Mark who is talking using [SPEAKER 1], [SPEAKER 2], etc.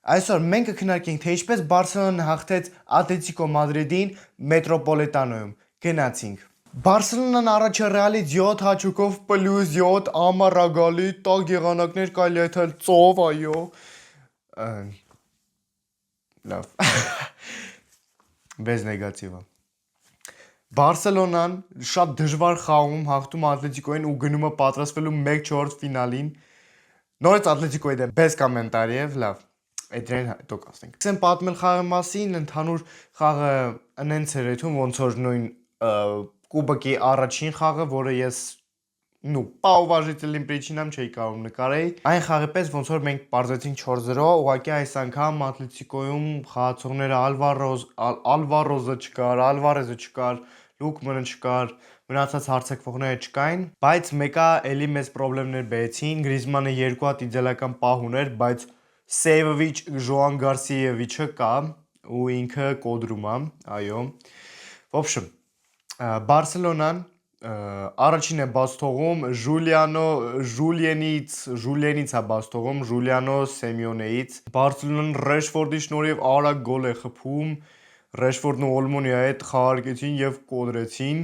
[SPEAKER 1] Այսօր մենք կքննարկենք, թե ինչպես Բարսելոնան հաղթեց Ատլետիկո Մադրիդին Մետրոպոլիտանոյում։ Գնացինք։ Բարսելոնան առաջը Ռեալից 7 հաճուկով +7 ամառագալի տակ եղանակներ կարելի է թել ծով, այո։ Լավ։ Bez նեգատիվը։ Բարսելոնան շատ դժվար խաղում հաղթում Ատլետիկոյին ու գնում է պատրաստվելու 1/4 ֆինալին։ Նորից Ատլետիկոյի դեմ bez կոմենտարի եւ լավ։ Այդրեն հետո կասենք։ Ասեմ պատմել խաղի մասին, ընդհանուր խաղը ընենց էր էթում, ոնց որ նույն կուբակի առաջին խաղը, որը ես по уважительным причинам չէի կարող նկարեի։ Այն խաղի պես ոնց որ մենք պարզեցինք 4-0, ուղղակի այս անգամ Ատլետիկոյում խաղացողները Ալվարոզը չկար, Լուկմանը չկար, մնացած հարցակվողները չկային, բայց մեկը էլի մեծ խնդիրներ բերեցին, Գրիզմանը 2 հատ իդեալական պահ ուներ, բայց Սեյվովիչ Ժոան Գարսիեվիչը կա ու ինքը կոդրում է, այո։ В общем, Բարսելոնան առաջին է բաց թողում Ժուլիենից է բաց թողում, Ժուլիանո Սեմյոնեից։ Բարսելոնան Ռեշֆորդի շնորհիվ արագ գոլ է խփում, Ռեշֆորդն ու Օլմոնի հետ խաղարկեցին եւ կոդրեցին,